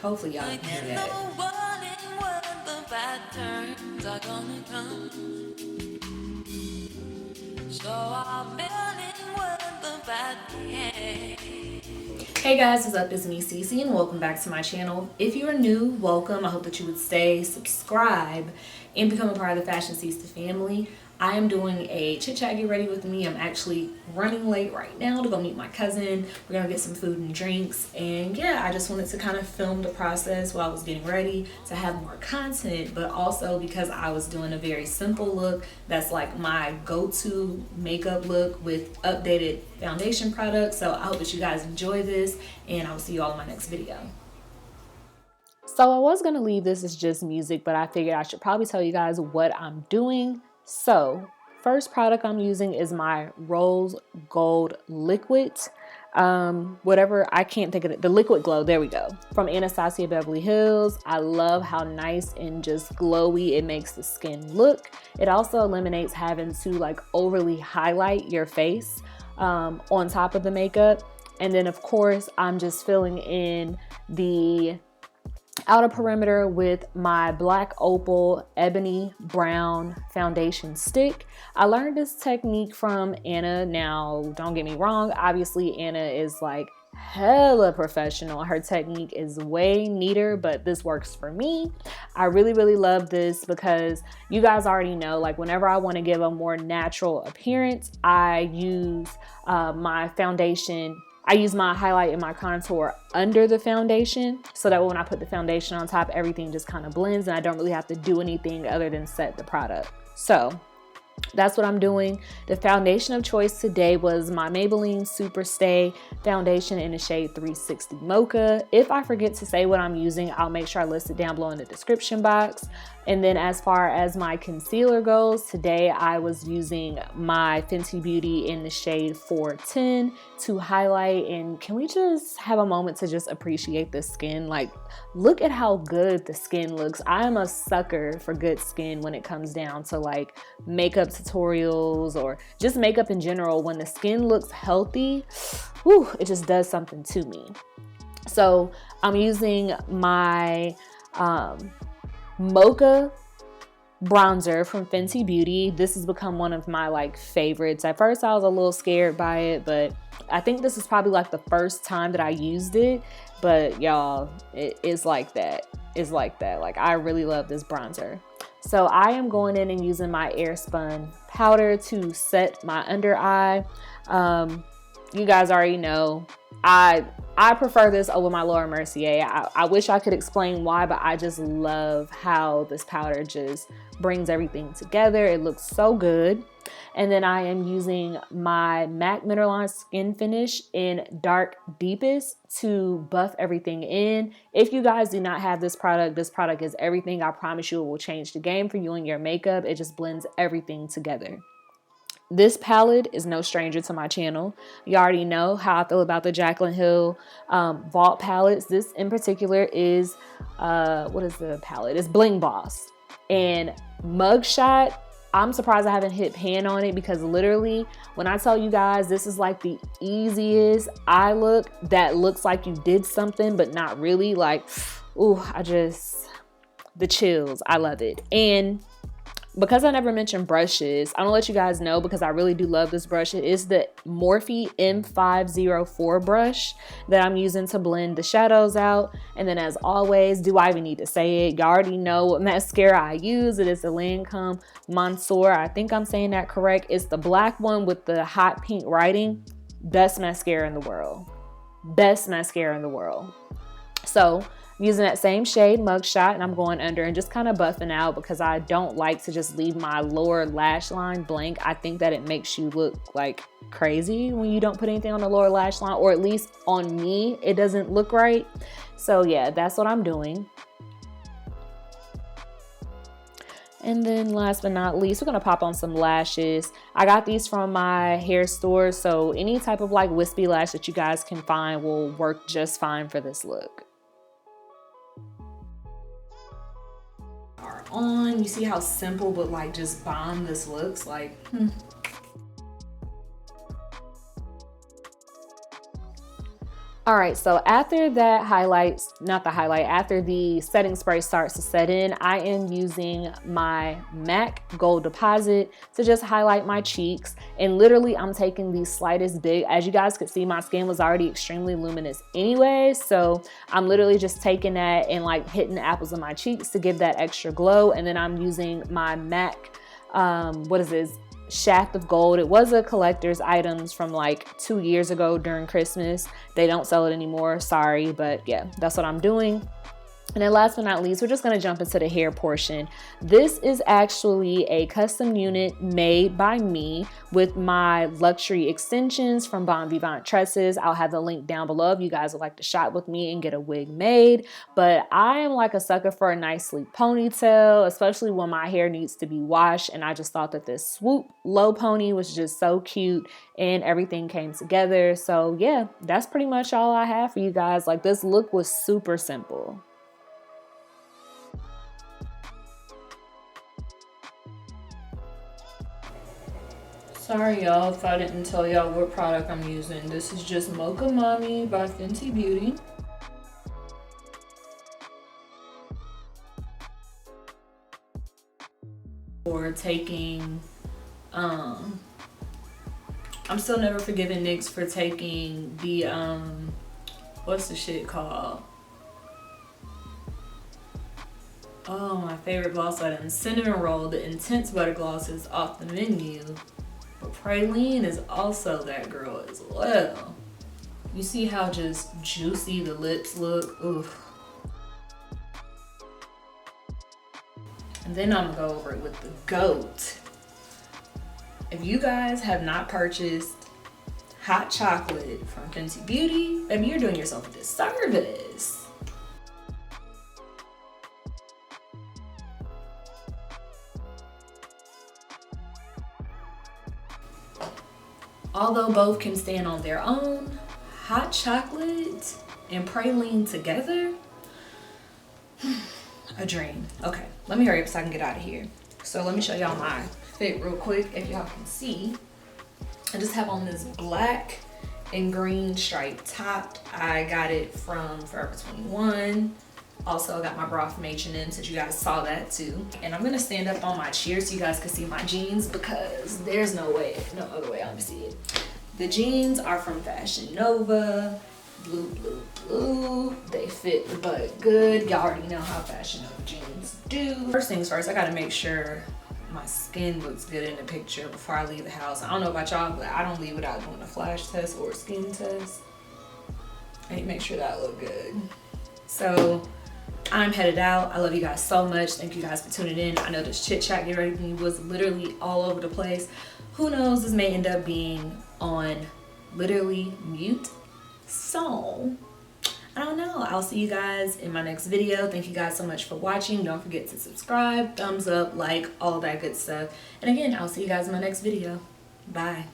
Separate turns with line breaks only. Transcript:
Hopefully y'all can hear that. Hey guys, what's up? It's me, Cece, and welcome back to my channel. If you are new, welcome. I hope that you would stay, subscribe, and become a part of the Fashionceesta family. I am doing a chit chat, get ready with me. I'm actually running late right now to go meet my cousin. We're gonna get some food and drinks, and yeah, I just wanted to kind of film the process while I was getting ready to have more content, but also because I was doing a very simple look that's like my go-to makeup look with updated foundation products. So I hope that you guys enjoy this, and I'll see you all in my next video. So I was gonna leave this as just music, but I figured I should probably tell you guys what I'm doing. So first product I'm using is my Rose Gold Liquid, whatever, I can't think of it, the Liquid Glow, there we go, from Anastasia Beverly Hills. I love how nice and just glowy it makes the skin look. It also eliminates having to like overly highlight your face on top of the makeup. And then of course I'm just filling in the outer perimeter with my black opal ebony brown foundation stick. I learned this technique from Anna. Now don't get me wrong, obviously Anna is like hella professional. Her technique is way neater, but this works for me. I really love this because you guys already know, like whenever I want to give a more natural appearance, I use my foundation. I use my highlight and my contour under the foundation so that when I put the foundation on top, everything just kind of blends and I don't really have to do anything other than set the product. So that's what I'm doing. The foundation of choice today was my Maybelline Super Stay foundation in the shade 360 Mocha. If I forget to say what I'm using, I'll make sure I list it down below in the description box. And then as far as my concealer goes, today I was using my Fenty Beauty in the shade 410 to highlight. And can we just have a moment to just appreciate the skin? Like, look at how good the skin looks. I am a sucker for good skin when it comes down to like makeup tutorials or just makeup in general. When the skin looks healthy, whew, it just does something to me. So I'm using my Mocha bronzer from Fenty Beauty. This has become one of my like favorites. At first I was a little scared by it, but I think this is probably like the first time that I used it. But y'all, it is like that. It's like that. Like, I really love this bronzer. So I am going in and using my AIRSPUN powder to set my under eye. You guys already know I prefer this over my Laura Mercier. I wish I could explain why, but I just love how this powder just brings everything together. It looks so good. And then I am using my MAC Mineralized Skin Finish in Dark Deepest to buff everything in. If you guys do not have this product is everything. I promise you it will change the game for you and your makeup. It just blends everything together. This palette is no stranger to my channel. You already know how I feel about the JACLYN Hill Vault palettes. This in particular is, what is the palette? It's Bling Boss. And Mugshot, I'm surprised I haven't hit pan on it because literally when I tell you guys this is like the easiest eye look that looks like you did something but not really, like, ooh, the chills. I love it. And because I never mentioned brushes, I'm gonna let you guys know because I really do love this brush. It is the Morphe M504 brush that I'm using to blend the shadows out. And then as always, do I even need to say it? You already know what mascara I use. It is the LANCOME Monseuir. I think I'm saying that correct. It's the black one with the hot pink writing. Best mascara in the world. Best mascara in the world. So using that same shade, Mugshot, and I'm going under and just kind of buffing out because I don't like to just leave my lower lash line blank. I think that it makes you look like crazy when you don't put anything on the lower lash line, or at least on me, it doesn't look right. So yeah, that's what I'm doing. And then last but not least, we're gonna pop on some lashes. I got these from my hair store, so any type of like wispy lash that you guys can find will work just fine for this look. On, you see how simple but like just bomb this looks like. All right, so after that after the setting spray starts to set in, I am using my MAC Gold Deposit to just highlight my cheeks. And literally I'm taking the slightest bit. As you guys could see, my skin was already extremely luminous anyway. So I'm literally just taking that and like hitting the apples of my cheeks to give that extra glow. And then I'm using my MAC, what is this? Shaft of Gold. It was a collector's items from like 2 years ago during Christmas. They don't sell it anymore, sorry, but yeah, that's what I'm doing. And then last but not least, we're just going to jump into the hair portion. This is actually a custom unit made by me with my luxury extensions from Bon Vivant Tresses. I'll have the link down below if you guys would like to shop with me and get a wig made. But I am like a sucker for a nice sleek ponytail, especially when my hair needs to be washed. And I just thought that this swoop low pony was just so cute and everything came together. So yeah, that's pretty much all I have for you guys. Like, this look was super simple. Sorry y'all if I didn't tell y'all what product I'm using. This is just Mocha Mami by Fenty Beauty. For taking, I'm still never forgiving NYX for taking the, what's the shit called? Oh, my favorite gloss item, Cinnamon Roll. The Intense Butter Gloss is off the menu. But Praline is also that girl as well. You see how just juicy the lips look? Oof. And then I'm gonna go over it with the GOAT. If you guys have not purchased hot chocolate from Fenty Beauty, baby, you're doing yourself a disservice. Although both can stand on their own, hot chocolate and praline together, a dream. Okay, let me hurry up so I can get out of here. So let me show y'all my fit real quick. If y'all can see, I just have on this black and green striped top. I got it from Forever 21. Also, I got my bra from H&M, since you guys saw that too. And I'm gonna stand up on my chair so you guys can see my jeans, because there's no other way I'm gonna see it. The jeans are from Fashion Nova, blue. They fit the butt good. Y'all already know how Fashion Nova jeans do. First things first, I gotta make sure my skin looks good in the picture before I leave the house. I don't know about y'all, but I don't leave without doing a flash test or a skin test. I need to make sure that I look good. So I'm headed out. I love you guys so much. Thank you guys for tuning in. I know this chit chat get ready for me was literally all over the place. Who knows, this may end up being on literally mute. So I don't know. I'll see you guys in my next video. Thank you guys so much for watching. Don't forget to subscribe, thumbs up, like, all that good stuff. And again, I'll see you guys in my next video. Bye.